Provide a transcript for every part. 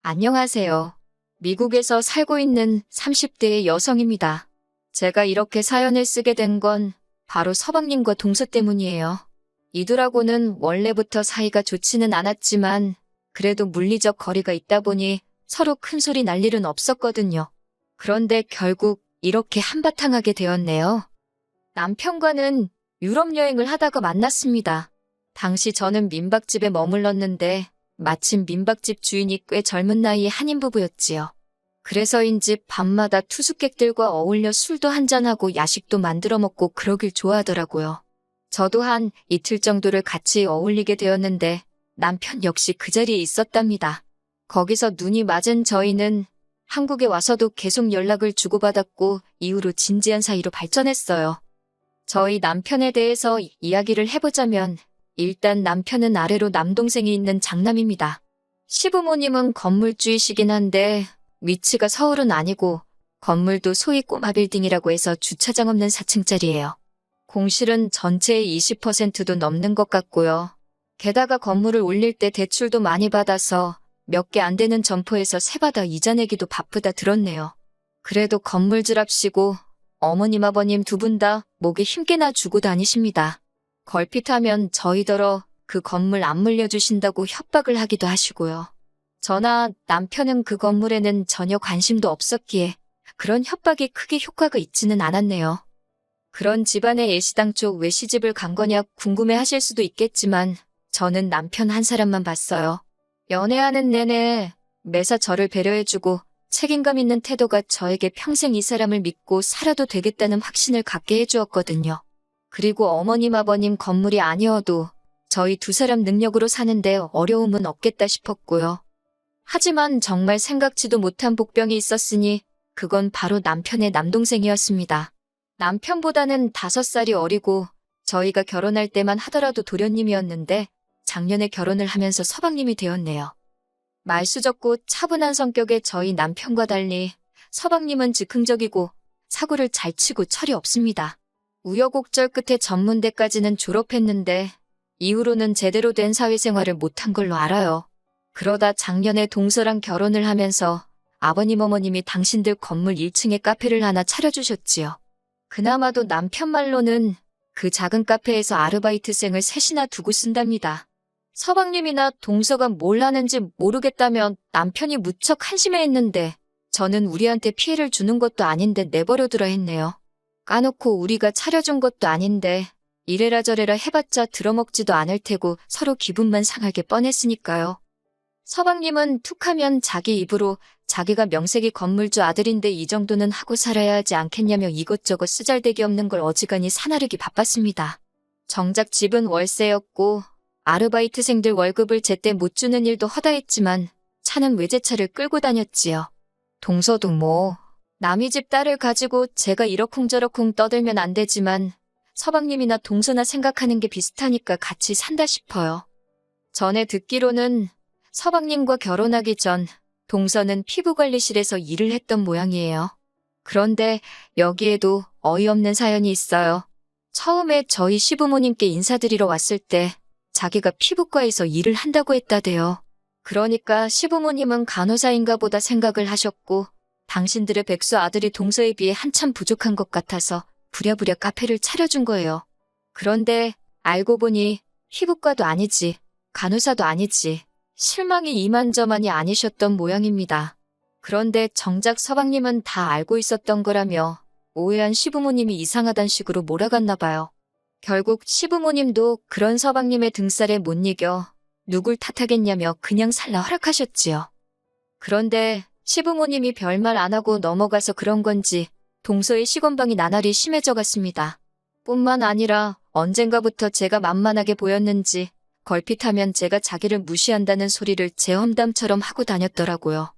안녕하세요. 미국에서 살고 있는 30대의 여성입니다. 제가 이렇게 사연을 쓰게 된 건 바로 서방님과 동서 때문이에요. 이들하고는 원래부터 사이가 좋지는 않았지만 그래도 물리적 거리가 있다 보니 서로 큰 소리 날 일은 없었거든요. 그런데 결국 이렇게 한바탕 하게 되었네요. 남편과는 유럽 여행을 하다가 만났습니다. 당시 저는 민박집에 머물렀는데 마침 민박집 주인이 꽤 젊은 나이의 한인 부부였지요. 그래서인지 밤마다 투숙객들과 어울려 술도 한잔하고 야식도 만들어 먹고 그러길 좋아하더라고요. 저도 한 이틀 정도를 같이 어울리게 되었는데 남편 역시 그 자리에 있었답니다. 거기서 눈이 맞은 저희는 한국에 와서도 계속 연락을 주고받았고 이후로 진지한 사이로 발전했어요. 저희 남편에 대해서 이야기를 해보자면 일단 남편은 아래로 남동생이 있는 장남입니다. 시부모님은 건물주이시긴 한데 위치가 서울은 아니고 건물도 소위 꼬마 빌딩이라고 해서 주차장 없는 4층짜리예요. 공실은 전체의 20%도 넘는 것 같고요. 게다가 건물을 올릴 때 대출도 많이 받아서 몇 개 안 되는 점포에서 세받아 이자 내기도 바쁘다 들었네요. 그래도 건물주랍시고 어머님 아버님 두 분 다 목에 힘께나 주고 다니십니다. 걸핏하면 저희더러 그 건물 안 물려주신다고 협박을 하기도 하시고요. 저나 남편은 그 건물에는 전혀 관심도 없었기에 그런 협박이 크게 효과가 있지는 않았네요. 그런 집안의 애시당초 왜 시집을 간 거냐 궁금해하실 수도 있겠지만 저는 남편 한 사람만 봤어요. 연애하는 내내 매사 저를 배려해주고 책임감 있는 태도가 저에게 평생 이 사람을 믿고 살아도 되겠다는 확신을 갖게 해주었거든요. 그리고 어머님 아버님 건물이 아니어도 저희 두 사람 능력으로 사는데 어려움은 없겠다 싶었고요. 하지만 정말 생각지도 못한 복병이 있었으니 그건 바로 남편의 남동생이었습니다. 남편보다는 5살이 어리고 저희가 결혼할 때만 하더라도 도련님이었는데 작년에 결혼을 하면서 서방님이 되었네요. 말수적고 차분한 성격의 저희 남편과 달리 서방님은 즉흥적이고 사고를 잘 치고 철이 없습니다. 우여곡절 끝에 전문대까지는 졸업했는데 이후로는 제대로 된 사회생활을 못한 걸로 알아요. 그러다 작년에 동서랑 결혼을 하면서 아버님 어머님이 당신들 건물 1층에 카페를 하나 차려주셨지요. 그나마도 남편 말로는 그 작은 카페에서 아르바이트생을 셋이나 두고 쓴답니다. 서방님이나 동서가 뭘 하는지 모르겠다면 남편이 무척 한심해했는데 저는 우리한테 피해를 주는 것도 아닌데 내버려두라 했네요. 까놓고 우리가 차려준 것도 아닌데 이래라 저래라 해봤자 들어먹지도 않을 테고 서로 기분만 상하게 뻔했으니까요. 서방님은 툭하면 자기 입으로 자기가 명색이 건물주 아들인데 이 정도는 하고 살아야 하지 않겠냐며 이것저것 쓰잘데기 없는 걸 어지간히 사나르기 바빴습니다. 정작 집은 월세였고 아르바이트생들 월급을 제때 못 주는 일도 허다했지만 차는 외제차를 끌고 다녔지요. 동서도 뭐 남의 집 딸을 가지고 제가 이러쿵저러쿵 떠들면 안 되지만 서방님이나 동서나 생각하는 게 비슷하니까 같이 산다 싶어요. 전에 듣기로는 서방님과 결혼하기 전 동서는 피부관리실에서 일을 했던 모양이에요. 그런데 여기에도 어이없는 사연이 있어요. 처음에 저희 시부모님께 인사드리러 왔을 때 자기가 피부과에서 일을 한다고 했다대요. 그러니까 시부모님은 간호사인가 보다 생각을 하셨고 당신들의 백수 아들이 동서에 비해 한참 부족한 것 같아서 부랴부랴 카페를 차려준 거예요. 그런데 알고 보니 피부과도 아니지, 간호사도 아니지, 실망이 이만저만이 아니셨던 모양입니다. 그런데 정작 서방님은 다 알고 있었던 거라며 오해한 시부모님이 이상하단 식으로 몰아갔나 봐요. 결국 시부모님도 그런 서방님의 등살에 못 이겨 누굴 탓하겠냐며 그냥 살라 허락하셨지요. 그런데 시부모님이 별말 안 하고 넘어가서 그런 건지 동서의 시건방이 나날이 심해져 갔습니다. 뿐만 아니라 언젠가부터 제가 만만하게 보였는지 걸핏하면 제가 자기를 무시한다는 소리를 제 험담처럼 하고 다녔더라고요.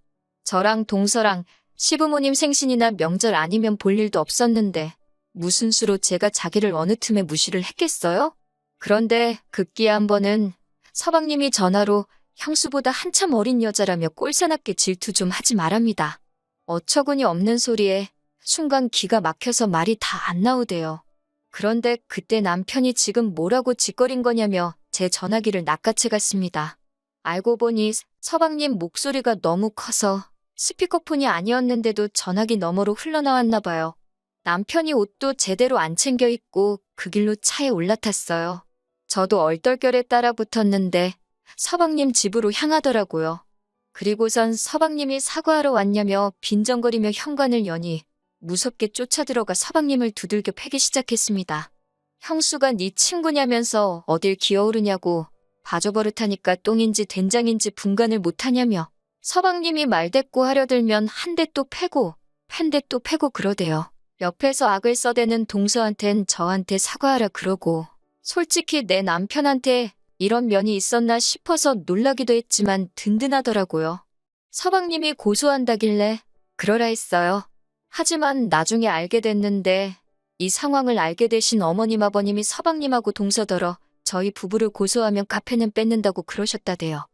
저랑 동서랑 시부모님 생신이나 명절 아니면 볼 일도 없었는데 무슨 수로 제가 자기를 어느 틈에 무시를 했겠어요? 그런데 급기야 한 번은 서방님이 전화로 형수보다 한참 어린 여자라며 꼴사납게 질투 좀 하지 말랍니다. 어처구니 없는 소리에 순간 기가 막혀서 말이 다 안 나오대요. 그런데 그때 남편이 지금 뭐라고 짓거린 거냐며 제 전화기를 낚아채 갔습니다. 알고 보니 서방님 목소리가 너무 커서 스피커폰이 아니었는데도 전화기 너머로 흘러나왔나 봐요. 남편이 옷도 제대로 안 챙겨 입고 그 길로 차에 올라탔어요. 저도 얼떨결에 따라 붙었는데 서방님 집으로 향하더라고요. 그리고선 서방님이 사과하러 왔냐며 빈정거리며 현관을 여니 무섭게 쫓아들어가 서방님을 두들겨 패기 시작했습니다. 형수가 네 친구냐면서 어딜 기어오르냐고 바저버릇하니까 똥인지 된장인지 분간을 못하냐며 서방님이 말대꾸 하려 들면 한 대 또 패고 팬 대 또 패고 그러대요. 옆에서 악을 써대는 동서한텐 저한테 사과하라 그러고 솔직히 내 남편한테 이런 면이 있었나 싶어서 놀라기도 했지만 든든하더라고요. 서방님이 고소한다길래 그러라 했어요. 하지만 나중에 알게 됐는데 이 상황을 알게 되신 어머님 아버님이 서방님하고 동서더러 저희 부부를 고소하면 카페는 뺏는다고 그러셨다대요.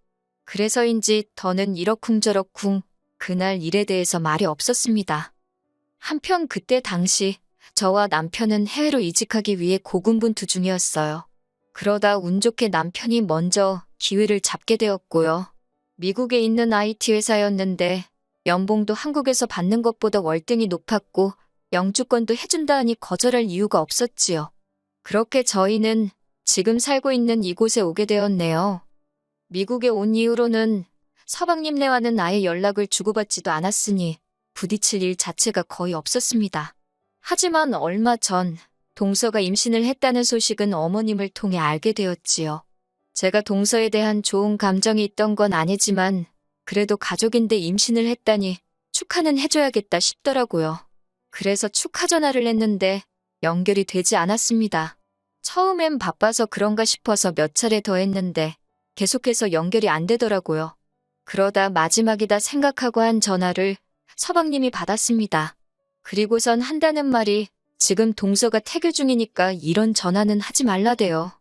그래서인지 더는 이러쿵저러쿵 그날 일에 대해서 말이 없었습니다. 한편 그때 당시 저와 남편은 해외로 이직하기 위해 고군분투 중이었어요. 그러다 운 좋게 남편이 먼저 기회를 잡게 되었고요. 미국에 있는 IT 회사였는데 연봉도 한국에서 받는 것보다 월등히 높았고 영주권도 해준다 하니 거절할 이유가 없었지요. 그렇게 저희는 지금 살고 있는 이곳에 오게 되었네요. 미국에 온 이후로는 서방님네와는 아예 연락을 주고받지도 않았으니 부딪힐 일 자체가 거의 없었습니다. 하지만 얼마 전 동서가 임신을 했다는 소식은 어머님을 통해 알게 되었지요. 제가 동서에 대한 좋은 감정이 있던 건 아니지만 그래도 가족인데 임신을 했다니 축하는 해줘야겠다 싶더라고요. 그래서 축하 전화를 했는데 연결이 되지 않았습니다. 처음엔 바빠서 그런가 싶어서 몇 차례 더 했는데 계속해서 연결이 안 되더라고요. 그러다 마지막이다 생각하고 한 전화를 서방님이 받았습니다. 그리고선 한다는 말이 지금 동서가 태교 중이니까 이런 전화는 하지 말라대요.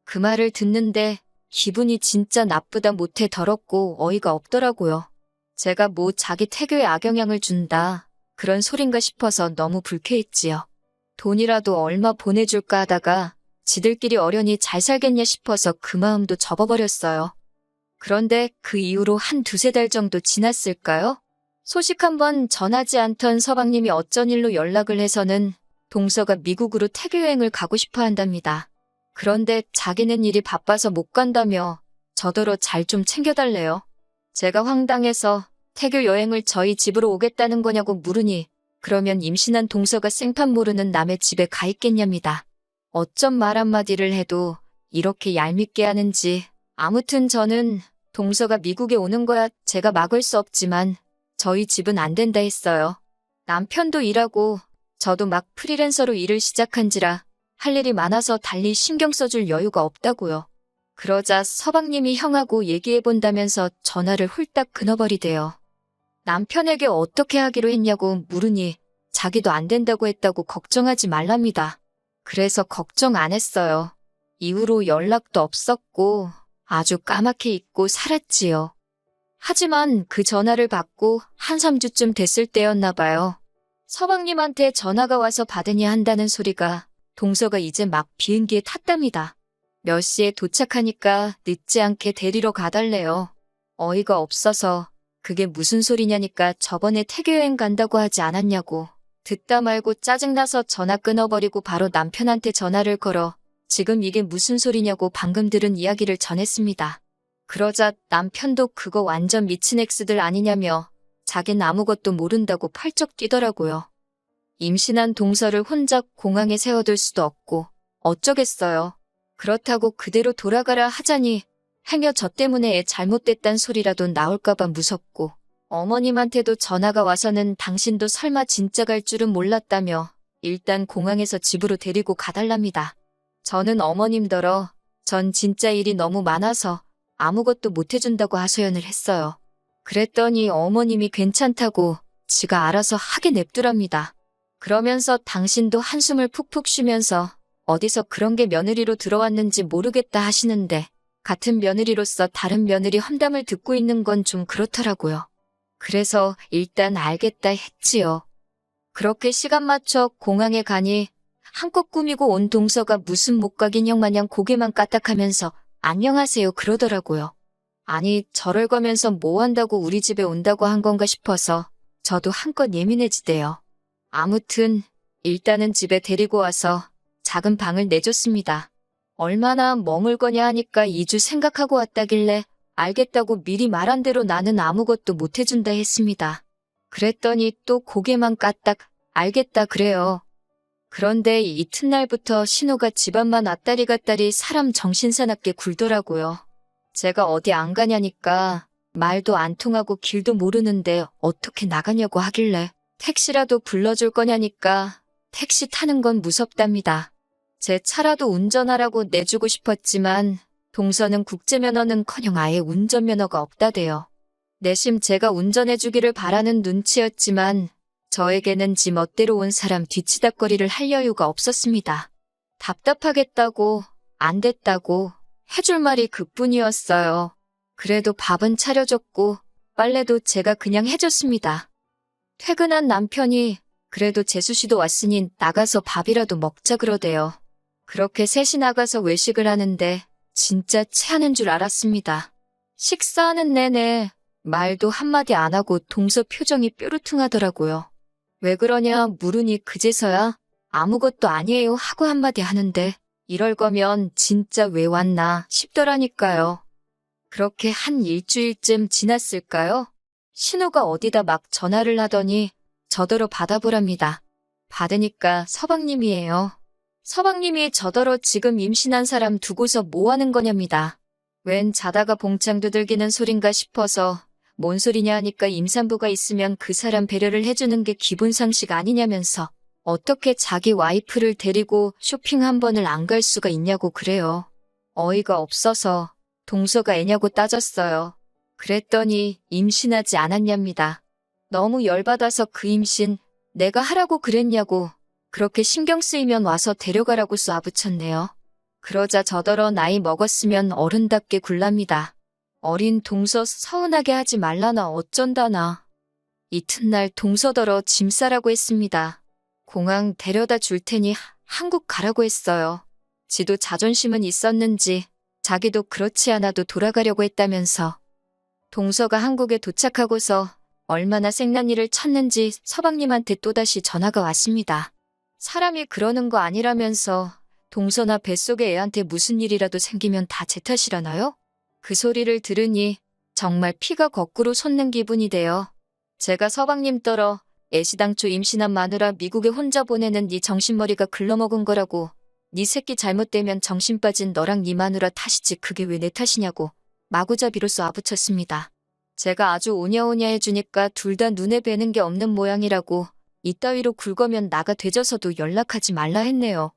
그 말을 듣는데 기분이 진짜 나쁘다 못해 더럽고 어이가 없더라고요. 제가 뭐 자기 태교에 악영향을 준다 그런 소린가 싶어서 너무 불쾌했지요. 돈이라도 얼마 보내줄까 하다가 지들끼리 어련히 잘 살겠냐 싶어서 그 마음도 접어버렸어요. 그런데 그 이후로 한 두세 달 정도 지났을까요? 소식 한번 전하지 않던 서방님이 어쩐 일로 연락을 해서는 동서가 미국으로 태교 여행을 가고 싶어 한답니다. 그런데 자기는 일이 바빠서 못 간다며 저더러 잘 좀 챙겨달래요. 제가 황당해서 태교 여행을 저희 집으로 오겠다는 거냐고 물으니 그러면 임신한 동서가 생판 모르는 남의 집에 가 있겠냐입니다. 어쩜 말 한마디를 해도 이렇게 얄밉게 하는지. 아무튼 저는 동서가 미국에 오는 거야 제가 막을 수 없지만 저희 집은 안 된다 했어요. 남편도 일하고 저도 막 프리랜서로 일을 시작한지라 할 일이 많아서 달리 신경 써줄 여유가 없다고요. 그러자 서방님이 형하고 얘기해본다면서 전화를 홀딱 끊어버리대요. 남편에게 어떻게 하기로 했냐고 물으니 자기도 안 된다고 했다고 걱정하지 말랍니다. 그래서 걱정 안 했어요. 이후로 연락도 없었고 아주 까맣게 잊고 살았지요. 하지만 그 전화를 받고 한 3주쯤 됐을 때였나 봐요. 서방님한테 전화가 와서 받으니 한다는 소리가 동서가 이제 막 비행기에 탔답니다. 몇 시에 도착하니까 늦지 않게 데리러 가달래요. 어이가 없어서 그게 무슨 소리냐니까 저번에 태교여행 간다고 하지 않았냐고. 듣다 말고 짜증나서 전화 끊어버리고 바로 남편한테 전화를 걸어 지금 이게 무슨 소리냐고 방금 들은 이야기를 전했습니다. 그러자 남편도 그거 완전 미친 엑스들 아니냐며 자긴 아무것도 모른다고 펄쩍 뛰더라고요. 임신한 동서를 혼자 공항에 세워둘 수도 없고 어쩌겠어요. 그렇다고 그대로 돌아가라 하자니 행여 저 때문에 애 잘못됐단 소리라도 나올까봐 무섭고 어머님한테도 전화가 와서는 당신도 설마 진짜 갈 줄은 몰랐다며 일단 공항에서 집으로 데리고 가달랍니다. 저는 어머님더러 전 진짜 일이 너무 많아서 아무것도 못해준다고 하소연을 했어요. 그랬더니 어머님이 괜찮다고 지가 알아서 하게 냅두랍니다. 그러면서 당신도 한숨을 푹푹 쉬면서 어디서 그런 게 며느리로 들어왔는지 모르겠다 하시는데 같은 며느리로서 다른 며느리 험담을 듣고 있는 건 좀 그렇더라고요. 그래서 일단 알겠다 했지요. 그렇게 시간 맞춰 공항에 가니 한껏 꾸미고 온 동서가 무슨 못 각 인형 마냥 고개만 까딱하면서 안녕하세요 그러더라고요. 아니, 저럴 거면서 뭐 한다고 우리 집에 온다고 한 건가 싶어서 저도 한껏 예민해지대요. 아무튼 일단은 집에 데리고 와서 작은 방을 내줬습니다. 얼마나 머물 거냐 하니까 2주 생각하고 왔다길래 알겠다고 미리 말한 대로 나는 아무것도 못 해준다 했습니다. 그랬더니 또 고개만 까딱 알겠다 그래요. 그런데 이튿날부터 신호가 집안만 왔다리 갔다리 사람 정신사납게 굴더라고요. 제가 어디 안 가냐니까 말도 안 통하고 길도 모르는데 어떻게 나가냐고 하길래 택시라도 불러줄 거냐니까 택시 타는 건 무섭답니다. 제 차라도 운전하라고 내주고 싶었지만 동서는 국제면허는커녕 아예 운전면허가 없다대요. 내심 제가 운전해주기를 바라는 눈치였지만 저에게는 지 멋대로 온 사람 뒤치다꺼리를 할 여유가 없었습니다. 답답하겠다고 안 됐다고 해줄 말이 그뿐이었어요. 그래도 밥은 차려줬고 빨래도 제가 그냥 해줬습니다. 퇴근한 남편이 그래도 재수 씨도 왔으니 나가서 밥이라도 먹자 그러대요. 그렇게 셋이 나가서 외식을 하는데 진짜 체하는 줄 알았습니다. 식사하는 내내 말도 한마디 안 하고 동서 표정이 뾰루퉁하더라고요. 왜 그러냐 물으니 그제서야 아무것도 아니에요 하고 한마디 하는데 이럴 거면 진짜 왜 왔나 싶더라니까요. 그렇게 한 일주일쯤 지났을까요? 신우가 어디다 막 전화를 하더니 저더러 받아보랍니다. 받으니까 서방님이에요. 서방님이 저더러 지금 임신한 사람 두고서 뭐 하는 거냐입니다. 웬 자다가 봉창 두들기는 소린가 싶어서 뭔 소리냐 하니까 임산부가 있으면 그 사람 배려를 해주는 게 기본 상식 아니냐면서 어떻게 자기 와이프를 데리고 쇼핑 한 번을 안 갈 수가 있냐고 그래요. 어이가 없어서 동서가 애냐고 따졌어요. 그랬더니 임신하지 않았냐입니다. 너무 열받아서 그 임신 내가 하라고 그랬냐고 그렇게 신경 쓰이면 와서 데려가라고 쏘아붙였네요. 그러자 저더러 나이 먹었으면 어른답게 굴랍니다. 어린 동서 서운하게 하지 말라나 어쩐다나. 이튿날 동서더러 짐 싸라고 했습니다. 공항 데려다 줄 테니 한국 가라고 했어요. 지도 자존심은 있었는지 자기도 그렇지 않아도 돌아가려고 했다면서. 동서가 한국에 도착하고서 얼마나 생난일을 찾는지 서방님한테 또다시 전화가 왔습니다. 사람이 그러는 거 아니라면서 동서나 뱃속의 애한테 무슨 일이라도 생기면 다 제 탓이라나요? 그 소리를 들으니 정말 피가 거꾸로 솟는 기분이 돼요. 제가 서방님 떨어 애시당초 임신한 마누라 미국에 혼자 보내는 네 정신머리가 글러먹은 거라고 네 새끼 잘못되면 정신 빠진 너랑 네 마누라 탓이지 그게 왜 내 탓이냐고 마구잡이로 쏘아붙였습니다. 제가 아주 오냐오냐 해주니까 둘 다 눈에 뵈는 게 없는 모양이라고 이따위로 굴거면 나가 되져서도 연락하지 말라 했네요.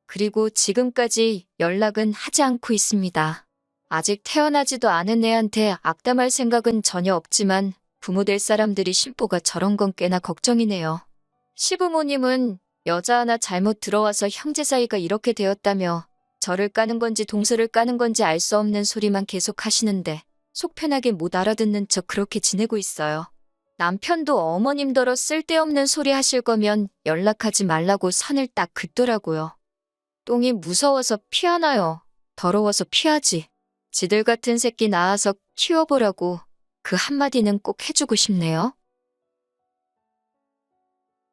그리고 지금까지 연락은 하지 않고 있습니다. 아직 태어나지도 않은 애한테 악담할 생각은 전혀 없지만 부모 될 사람들이 심보가 저런 건 꽤나 걱정이네요. 시부모님은 여자 하나 잘못 들어와서 형제 사이가 이렇게 되었다며 저를 까는 건지 동서를 까는 건지 알 수 없는 소리만 계속 하시는데 속 편하게 못 알아듣는 척 그렇게 지내고 있어요. 남편도 어머님더러 쓸데없는 소리 하실 거면 연락하지 말라고 선을 딱 긋더라고요. 똥이 무서워서 피하나요? 더러워서 피하지. 지들 같은 새끼 낳아서 키워보라고 그 한마디는 꼭 해주고 싶네요.